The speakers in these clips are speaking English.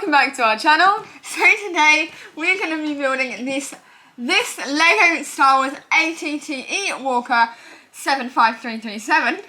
welcome back to our channel. So today we're going to be building this Lego Star Wars ATTE Walker 75337.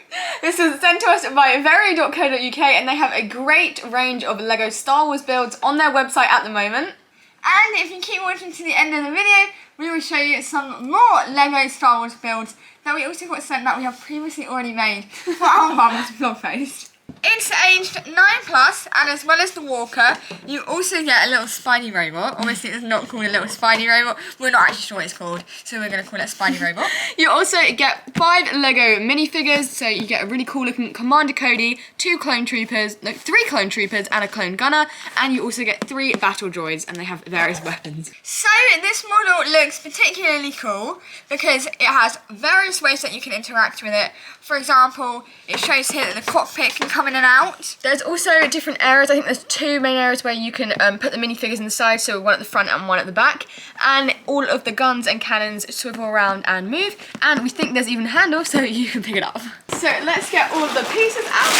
This is sent to us by very.co.uk and they have a great range of Lego Star Wars builds on their website at the moment. And if you keep watching to the end of the video, we will show you some more Lego Star Wars builds that we also got sent that we have previously already made for our mum's vlog post. It's aged 9+, and as well as the walker, you also get a little Spidey robot. Obviously, it's not called a little Spidey robot. We're not actually sure what it's called, so we're going to call it a Spidey robot. You also get 5 Lego minifigures, so you get a really cool looking Commander Cody, 3 clone troopers, and a clone gunner, and you also get 3 battle droids, and they have various weapons. So this model looks particularly cool because it has various ways that you can interact with it. For example, it shows here that the cockpit can come in and out. There's also different areas. I think there's 2 main areas where you can put the minifigures in the side, so one at the front and one at the back. And all of the guns and cannons swivel around and move. And we think there's even a handle, so you can pick it up. So let's get all of the pieces out.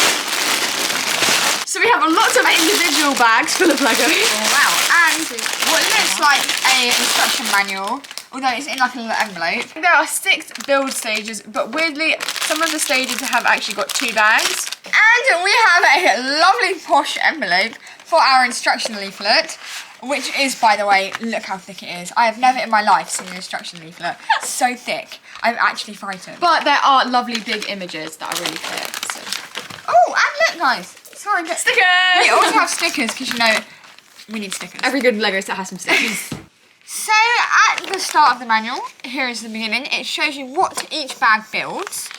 So we have lots of individual bags full of Lego. Oh wow, and what looks like an instruction manual, although it's in like a little envelope. There are 6 build stages, but weirdly, some of the stages have actually got 2 bags. And we have a lovely posh envelope for our instruction leaflet, which is, by the way, look how thick it is. I have never in my life seen an instruction leaflet so thick. I'm actually frightened. But there are lovely big images that are really clear. So. Oh, and look guys, sorry, but stickers! We also have stickers, because you know, we need stickers. Every good Lego set has some stickers. So, at the start of the manual, here is the beginning, it shows you what each bag builds.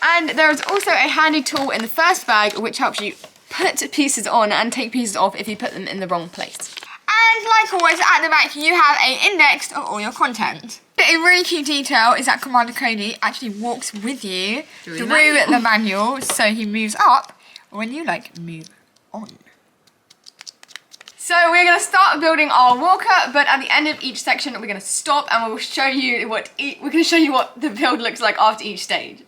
And there is also a handy tool in the first bag which helps you put pieces on and take pieces off if you put them in the wrong place. And like always, at the back you have an index of all your content. A really cute detail is that Commander Cody actually walks with you through the manual, so he moves up when you move on. So we're going to start building our walker, but at the end of each section we're going to stop and we'll show you what the build looks like after each stage.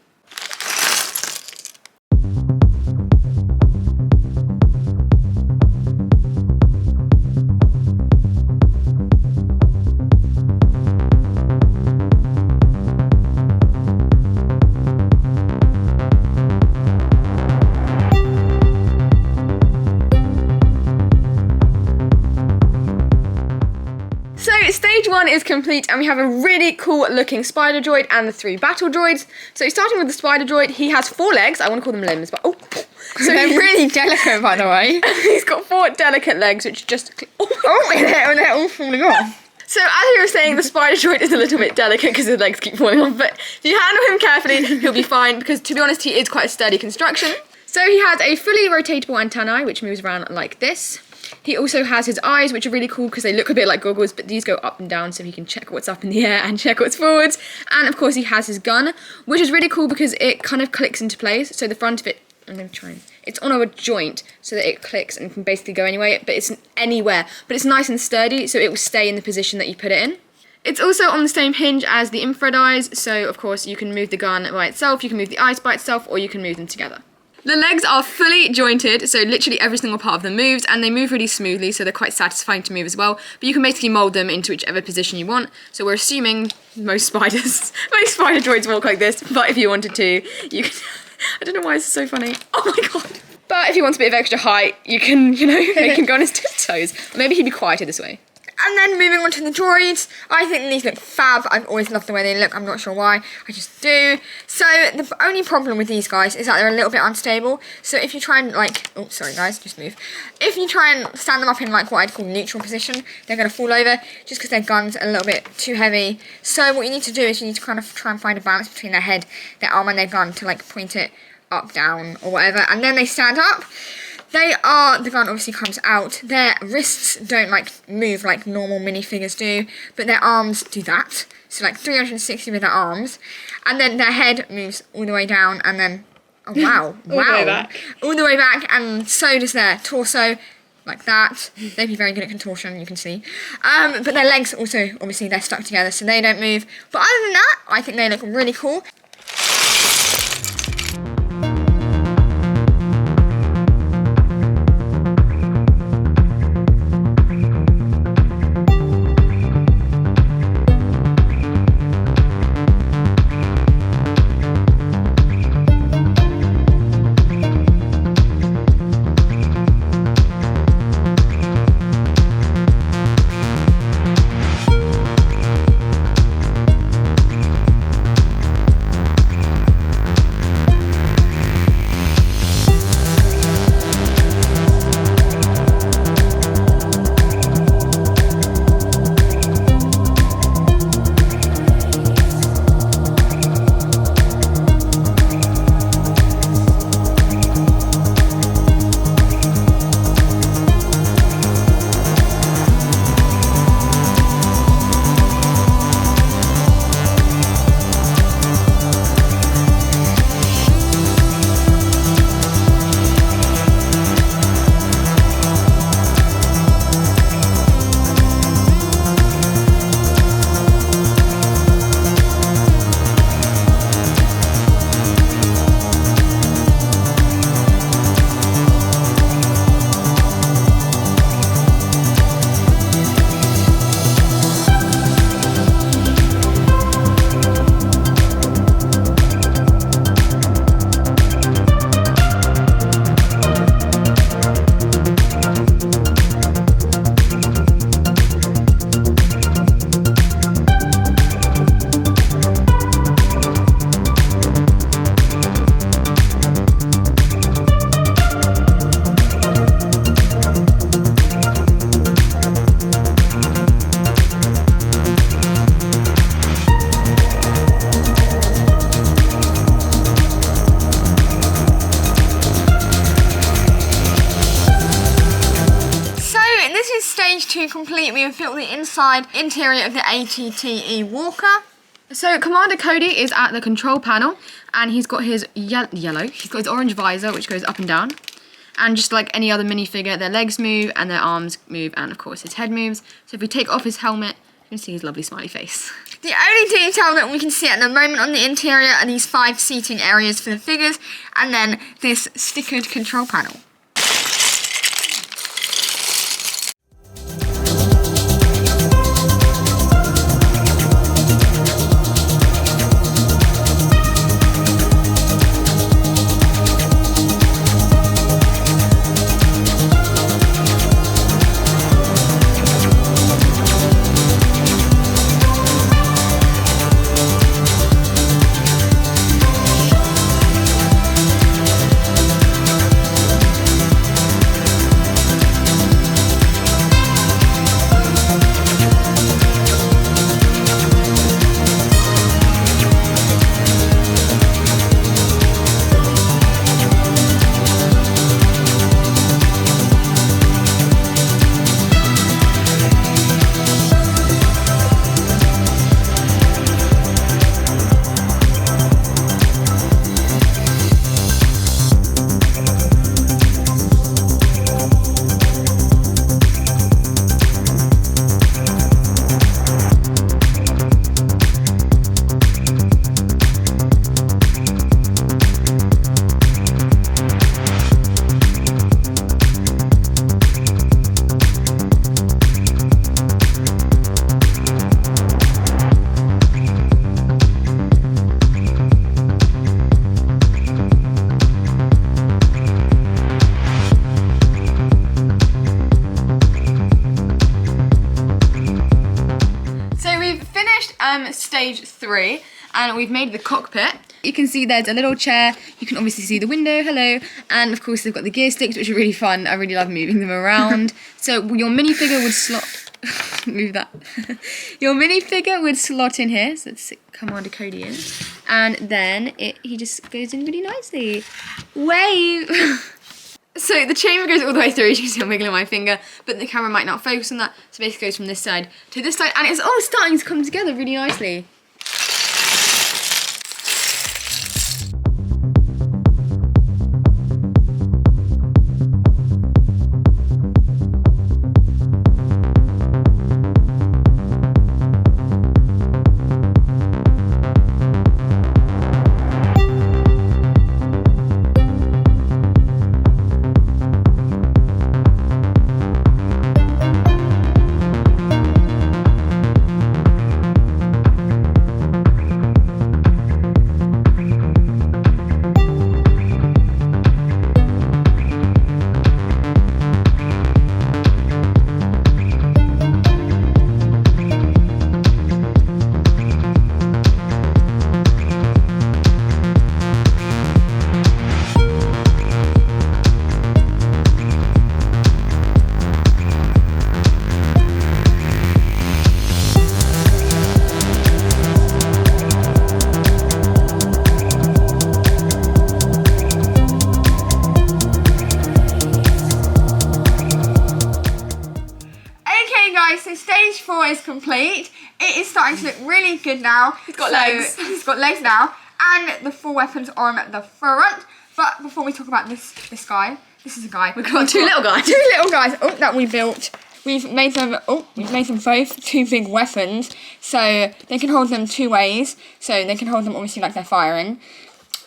Stage 1 is complete and we have a really cool looking spider droid and the 3 battle droids. So starting with the spider droid, he has 4 legs. I want to call them limbs, but so they're really delicate, by the way. He's got 4 delicate legs, which just they're all falling off. So as you were saying, the spider droid is a little bit delicate because his legs keep falling off, but if you handle him carefully, he'll be fine because, to be honest, he is quite a sturdy construction. So he has a fully rotatable antennae, which moves around like this. He also has his eyes, which are really cool because they look a bit like goggles, but these go up and down so he can check what's up in the air and check what's forwards. And of course he has his gun, which is really cool because it kind of clicks into place. So the front of it, it's on a joint so that it clicks and can basically go anywhere, but it's anywhere. But it's nice and sturdy, so it will stay in the position that you put it in. It's also on the same hinge as the infrared eyes, so of course you can move the gun by itself, you can move the eyes by itself, or you can move them together. The legs are fully jointed, so literally every single part of them moves, and they move really smoothly, so they're quite satisfying to move as well. But you can basically mould them into whichever position you want. So we're assuming most spider droids walk like this, but if you wanted to, you can... I don't know why this is so funny. Oh my god. But if you want a bit of extra height, you can, they can go on his tiptoes. Or maybe he'd be quieter this way. And then moving on to the droids, I think these look fab. I've always loved the way they look. I'm not sure why, I just do. So the only problem with these guys is that they're a little bit unstable. So if you try and oh sorry guys, just move. If you try and stand them up in what I'd call neutral position, they're going to fall over just because their guns are a little bit too heavy. So what you need to do is you need to kind of try and find a balance between their head, their arm and their gun to point it up, down or whatever. And then they stand up. The gun obviously comes out. Their wrists don't move like normal minifigures do, but their arms do that. So 360 with their arms. And then their head moves all the way down and then, oh wow, all the way back. All the way back, and so does their torso, like that. They'd be very good at contortion, you can see. But their legs also, obviously they're stuck together so they don't move. But other than that, I think they look really cool. stage 2 complete. We have built the interior of the ATTE Walker. So Commander Cody is at the control panel, and he's got his yellow. He's got his orange visor, which goes up and down. And just like any other minifigure, their legs move and their arms move, and of course his head moves. So if we take off his helmet, you can see his lovely smiley face. The only detail that we can see at the moment on the interior are these 5 seating areas for the figures, and then this stickered control panel. Stage 3, and we've made the cockpit. You can see there's a little chair, you can obviously see the window, hello, and of course they've got the gear sticks, which are really fun. I really love moving them around. So your minifigure would slot move that. Your minifigure would slot in here, so let's Commander Cody in, and then he just goes in really nicely. Wave! So the chamber goes all the way through, as you can see I'm wiggling my finger, but the camera might not focus on that, so basically it goes from this side to this side, and it's all starting to come together really nicely. So stage 4 is complete. It is starting to look really good now. He's got legs. He's got legs now, and the 4 weapons on the front. But before we talk about this guy, this is a guy. We've got two little guys. Two little guys. Oh, that we built. We've made them. Oh, we've made them both 2 big weapons, so they can hold them 2 ways. So they can hold them obviously like they're firing.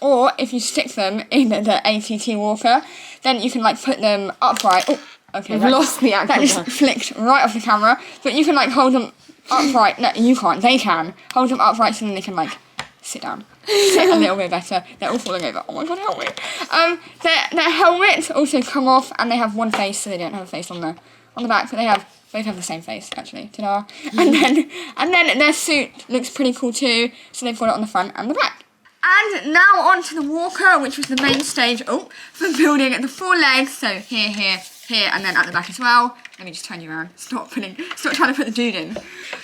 Or if you stick them in the ATT Walker, then you can like put them upright. Oh, okay. We've lost the action. That just flicked right off the camera. But you can like hold them upright. No, you can't. They can hold them upright so then they can like sit down, sit a little bit better. They're all falling over. Oh my god, help me. Their helmets also come off, and they have 1 face, so they don't have a face on the back, but they both have the same face actually. Ta-da! And then their suit looks pretty cool too. So they've got it on the front and the back. And now on to the walker, which was the main stage for building the 4 legs. So here, and then at the back as well. Let me just turn you around. Stop trying to put the dude in.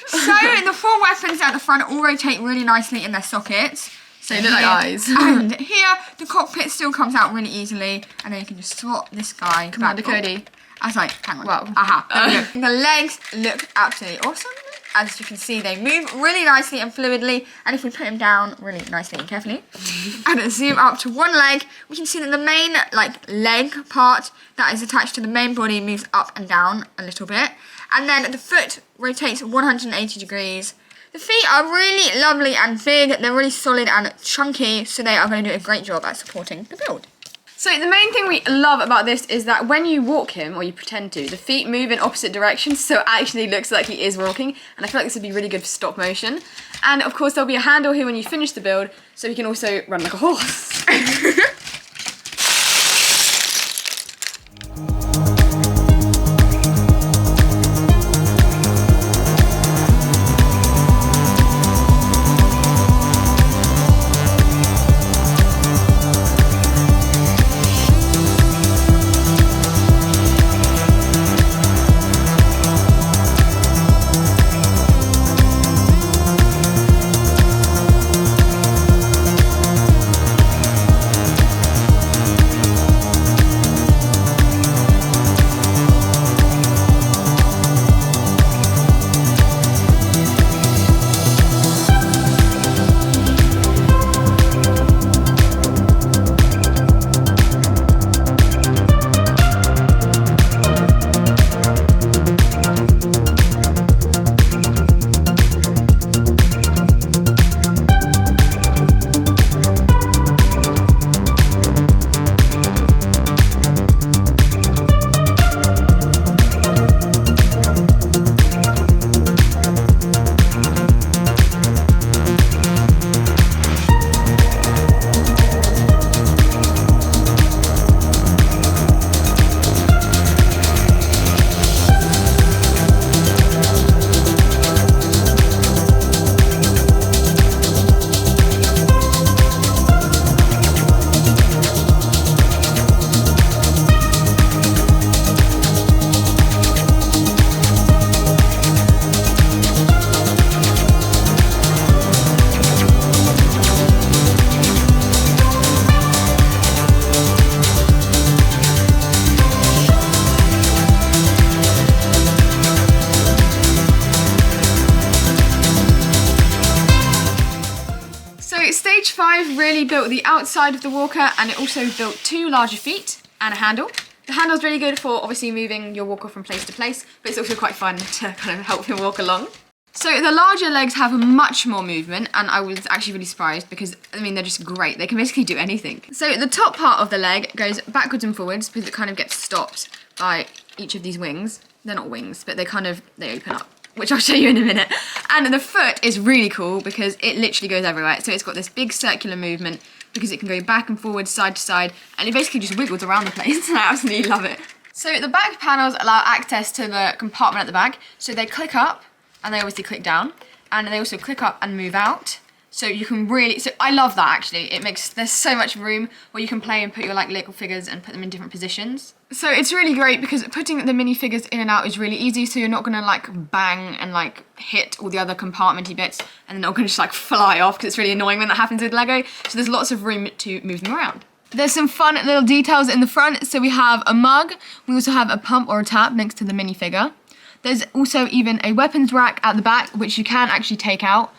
So the 4 weapons at the front all rotate really nicely in their sockets. So they look like eyes. And here, the cockpit still comes out really easily. And then you can just swap this guy. Commander Cody. I was like, hang on. Wow. Aha. The legs look absolutely awesome. As you can see, they move really nicely and fluidly. And if we put him down really nicely and carefully, and then zoom up to one leg, we can see that the main leg part that is attached to the main body moves up and down a little bit. And then the foot rotates 180 degrees. The feet are really lovely and big. They're really solid and chunky, so they are going to do a great job at supporting the build. So the main thing we love about this is that when you walk him, or you pretend to, the feet move in opposite directions, so it actually looks like he is walking, and I feel like this would be really good for stop motion. And of course there'll be a handle here when you finish the build, so he can also run like a horse. Stage 5 really built the outside of the walker, and it also built 2 larger feet and a handle. The handle's really good for obviously moving your walker from place to place, but it's also quite fun to kind of help him walk along. So the larger legs have much more movement, and I was actually really surprised because, I mean, they're just great. They can basically do anything. So the top part of the leg goes backwards and forwards because it kind of gets stopped by each of these wings. They're not wings, but they open up, which I'll show you in a minute. And the foot is really cool because it literally goes everywhere. So it's got this big circular movement because it can go back and forward, side to side, and it basically just wiggles around the place. I absolutely love it. So the back panels allow access to the compartment at the back. So they click up, and they obviously click down, and they also click up and move out. So you can really, so I love that actually. There's so much room where you can play and put your little figures and put them in different positions. So it's really great because putting the minifigures in and out is really easy, so you're not gonna bang and hit all the other compartmenty bits and they're not gonna just fly off, because it's really annoying when that happens with Lego. So there's lots of room to move them around. There's some fun little details in the front. So we have a mug, we also have a pump or a tap next to the minifigure. There's also even a weapons rack at the back, which you can actually take out.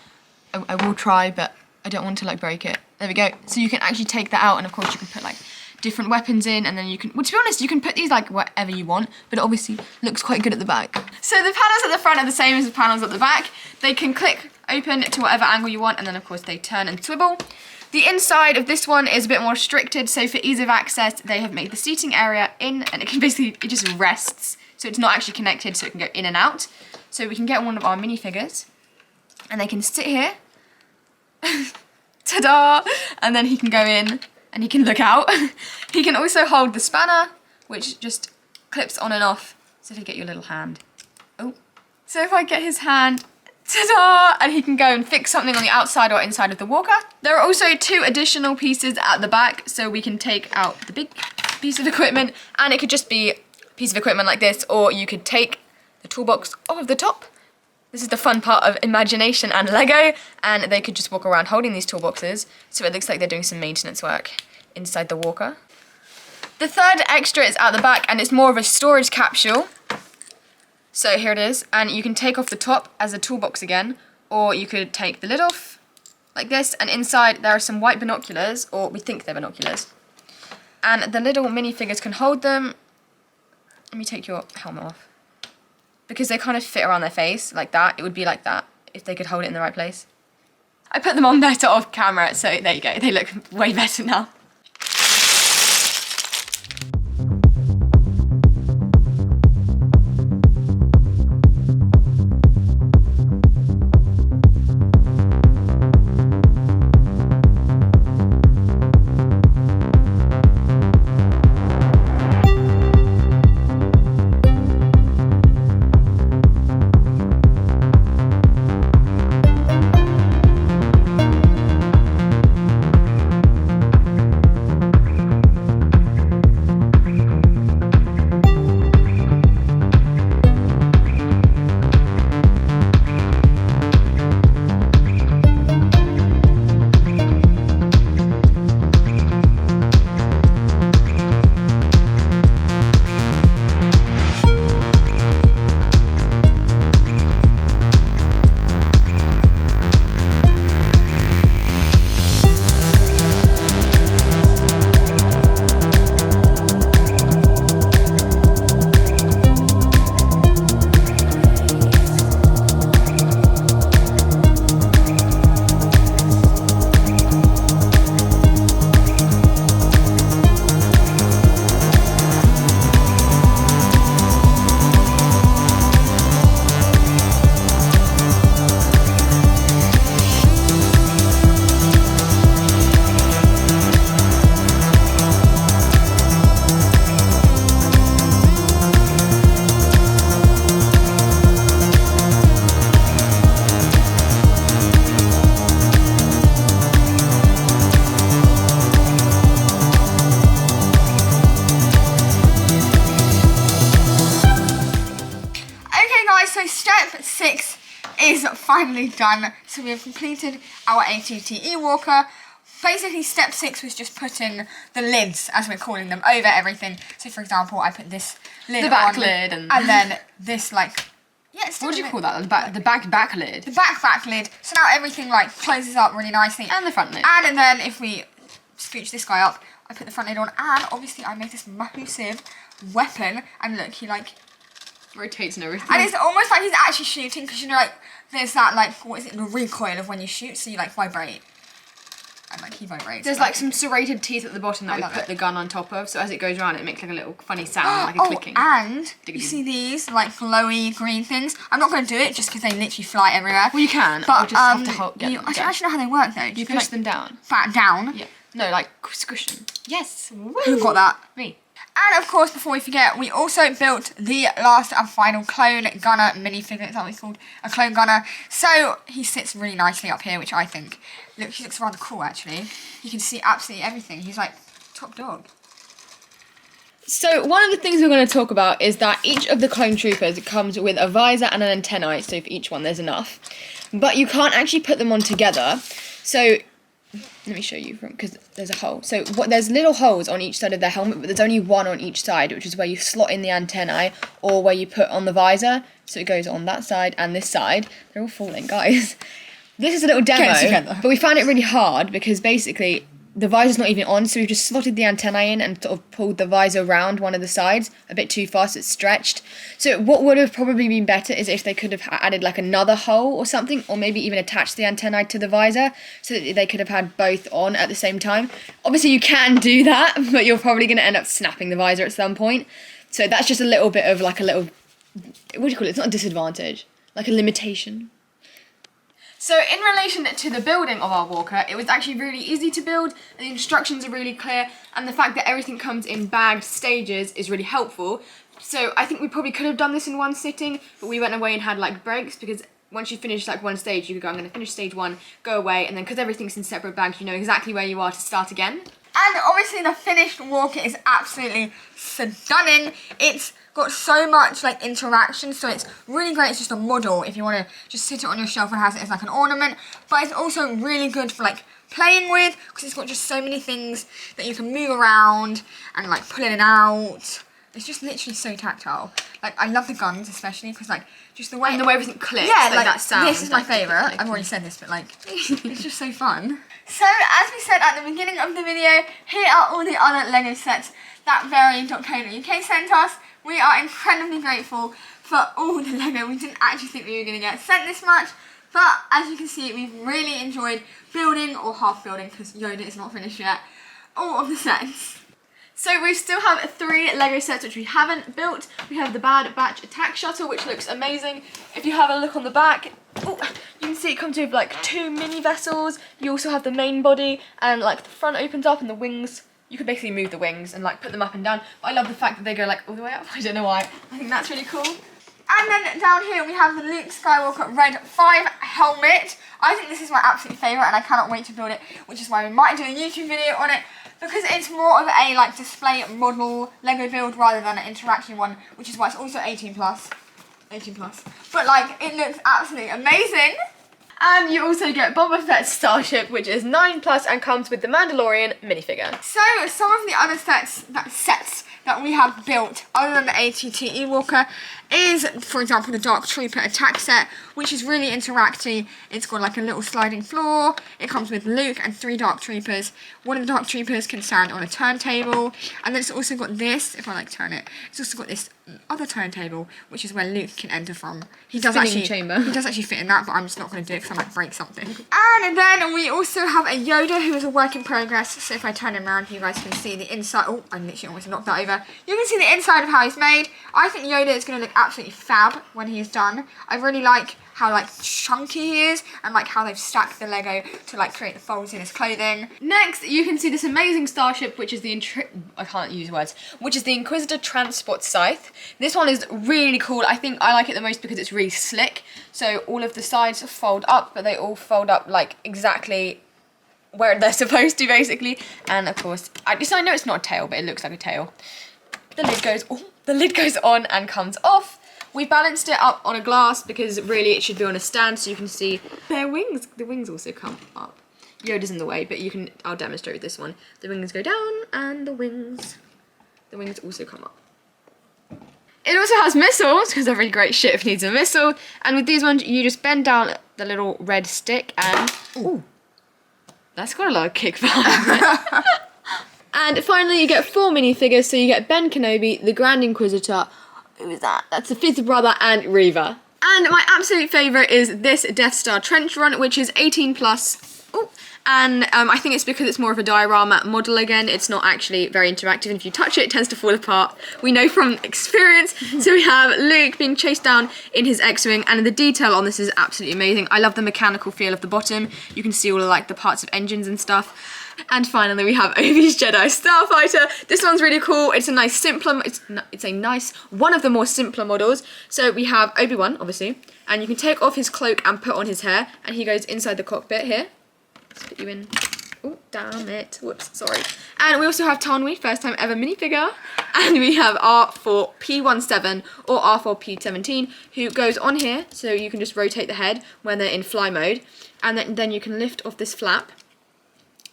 I will try, but I don't want to break it. There we go. So you can actually take that out, and of course you can put different weapons in, and then you can, well, to be honest, you can put these whatever you want, but it obviously looks quite good at the back. So the panels at the front are the same as the panels at the back. They can click open to whatever angle you want, and then of course they turn and swivel. The inside of this one is a bit more restricted, so for ease of access, they have made the seating area in, and it just rests. So it's not actually connected, so it can go in and out. So we can get one of our minifigures, and they can sit here. Ta-da! And then he can go in, and he can look out. He can also hold the spanner, which just clips on and off. So if you get your little hand. Oh. So if I get his hand, ta-da! And he can go and fix something on the outside or inside of the walker. There are also 2 additional pieces at the back, so we can take out the big piece of equipment, and it could just be piece of equipment like this, or you could take the toolbox off of the top. This is the fun part of imagination and Lego, and they could just walk around holding these toolboxes, so it looks like they're doing some maintenance work inside the walker. The third extra is at the back, and it's more of a storage capsule. So here it is, and you can take off the top as a toolbox again, or you could take the lid off like this, and inside there are some white binoculars, or we think they're binoculars. And the little minifigures can hold them. Let me take your helmet off. Because they kind of fit around their face, like that. It would be like that, if they could hold it in the right place. I put them on there to off camera, so there you go. They look way better now. So step 6 is finally done. So we have completed our A2TE walker. Basically step 6 was just putting the lids, as we're calling them, over everything. So for example, I put this lid the back on, lid and then this like, yeah, what do you call that? The back lid. The back lid. So now everything like closes up really nicely. And the front lid. And then if we scooch this guy up, I put the front lid on, and obviously I made this massive weapon, and look, he like rotates and everything. And it's almost like he's actually shooting, because you know, like, there's that, like, what is it, the recoil of when you shoot, so you, like, vibrate. And, like, he vibrates. There's, like, some serrated teeth at the bottom that we put the gun on top of, so as it goes around, it makes, like, a little funny sound, like a clicking. And you see these, like, glowy green things? I'm not going to do it, just because they literally fly everywhere. Well, you can, but you just have to hold, I don't actually know how they work, though. You push them down. Down? Yeah. No, like, squish them. Yes. Who got that? Me. And of course, before we forget, we also built the last and final clone gunner minifigure. That's what it's called, a clone gunner. So he sits really nicely up here, which I think, look, he looks rather cool actually. You can see absolutely everything. He's like top dog. So one of the things we're going to talk about is that each of the clone troopers comes with a visor and an antennae. So for each one, there's enough, but you can't actually put them on together. So let me show you because there's a hole. So there's little holes on each side of their helmet, but there's only one on each side, which is where you slot in the antennae or where you put on the visor. So it goes on that side and this side. They're all falling, guys. This is a little demo, but we found it really hard because basically the visor's not even on, so we've just slotted the antennae in and sort of pulled the visor around one of the sides a bit too far, so it's stretched. So what would have probably been better is if they could have added like another hole or something, or maybe even attached the antennae to the visor so that they could have had both on at the same time. Obviously you can do that, but you're probably going to end up snapping the visor at some point. So that's just a little bit of like a little, what do you call it? It's not a disadvantage, like a limitation. So in relation to the building of our walker, it was actually really easy to build, and the instructions are really clear, and the fact that everything comes in bagged stages is really helpful. So I think we probably could have done this in one sitting, but we went away and had like breaks, because once you finish like one stage, you could go, I'm going to finish stage 1, go away, and then because everything's in separate bags, you know exactly where you are to start again. And obviously the finished walker is absolutely stunning. It's got so much like interaction, so it's really great. It's just a model if you want to just sit it on your shelf and have it as like an ornament, but it's also really good for like playing with, because it's got just so many things that you can move around and like pull in and out. It's just literally so tactile. Like, I love the guns especially, because like just the way everything clicks. yeah, like that sound. this is my favourite. I've already said this, but like it's just so fun. So as we said at the beginning of the video, here are all the other Lego sets that very.co.uk sent us. We are incredibly grateful for all the Lego. We didn't actually think we were going to get sent this much, but as you can see, we've really enjoyed building, or half building, because Yoda is not finished yet, all of the sets. So we still have 3 Lego sets which we haven't built. We have the Bad Batch attack shuttle, which looks amazing. If you have a look on the back, you can see it comes with like 2 mini vessels. You also have the main body, and like the front opens up and the wings, you can basically move the wings and like put them up and down. But I love the fact that they go like all the way up. I don't know why. I think that's really cool. And then down here we have the Luke Skywalker Red 5 helmet. I think this is my absolute favourite, and I cannot wait to build it, which is why we might do a YouTube video on it, because it's more of a like display model Lego build rather than an interaction one, which is why it's also 18 plus. 18 plus. But like, it looks absolutely amazing. And you also get Boba Fett's starship, which is 9+ and comes with the Mandalorian minifigure. So some of the other sets that we have built, other than the ATT Ewalker, is, for example, the Dark Trooper attack set, which is really interactive. It's got like a little sliding floor. It comes with Luke and 3 Dark Troopers. One of the Dark Troopers can stand on a turntable, and then it's also got this, if I like turn it, it's also got this other turntable, which is where Luke can enter from. He does Spinning chamber. He does actually fit in that, but I'm just not going to do it because I might break something. And then we also have a Yoda who is a work in progress. So if I turn him around, you guys can see the inside. Oh, I literally almost knocked that over. You can see the inside of how he's made. I think Yoda is going to look absolutely fab when he's done. I really like how like chunky he is, and like how they've stacked the Lego to like create the folds in his clothing. Next, you can see this amazing starship, which is the which is the Inquisitor Transport Scythe. This one is really cool. I think I like it the most because it's really slick. So all of the sides fold up, but they all fold up like exactly where they're supposed to, basically. And of course, I know it's not a tail, but it looks like a tail. The lid goes on and comes off. We balanced it up on a glass because really it should be on a stand, so you can see their wings. The wings also come up. Yoda's in the way, but I'll demonstrate with this one. The wings go down and the wings also come up. It also has missiles, because every great ship needs a missile. And with these ones, you just bend down the little red stick and... Ooh, that's got a lot of kick behind it. And finally, you get 4 minifigures. So you get Ben Kenobi, the Grand Inquisitor. Who is that? That's the 5th brother, and Reva. And my absolute favourite is this Death Star Trench Run, which is 18+. Ooh. And I think it's because it's more of a diorama model again. It's not actually very interactive, and if you touch it, it tends to fall apart. We know from experience. So we have Luke being chased down in his X-Wing, and the detail on this is absolutely amazing. I love the mechanical feel of the bottom. You can see all of like the parts of engines and stuff. And finally, we have Obi's Jedi Starfighter. This one's really cool. It's a nice, simpler, it's a nice, one of the more simpler models. So we have Obi-Wan, obviously, and you can take off his cloak and put on his hair, and he goes inside the cockpit here. Let's put you in. Oh, damn it. Whoops, sorry. And we also have Tanwi, first time ever minifigure. And we have R4P17 or R4P17, who goes on here, so you can just rotate the head when they're in fly mode. And then you can lift off this flap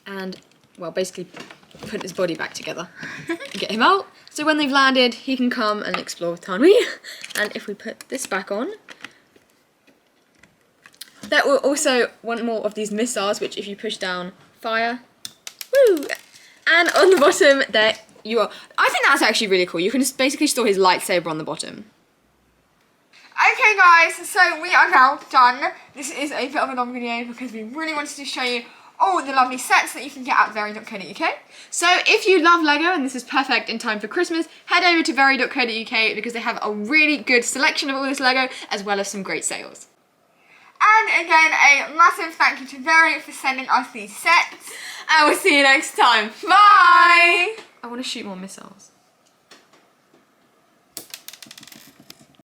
and, well, basically put his body back together and get him out. So when they've landed, he can come and explore with Tanwi. And if we put this back on, there will also one more of these missiles, which if you push down, fire. Woo! And on the bottom, there you are. I think that's actually really cool. You can just basically store his lightsaber on the bottom. Okay guys, so we are now done. This is a bit of a long video because we really wanted to show you all the lovely sets that you can get at very.co.uk. So if you love Lego and this is perfect in time for Christmas, head over to very.co.uk because they have a really good selection of all this Lego as well as some great sales. And again, a massive thank you to Very for sending us these sets. And we'll see you next time. Bye! I want to shoot more missiles.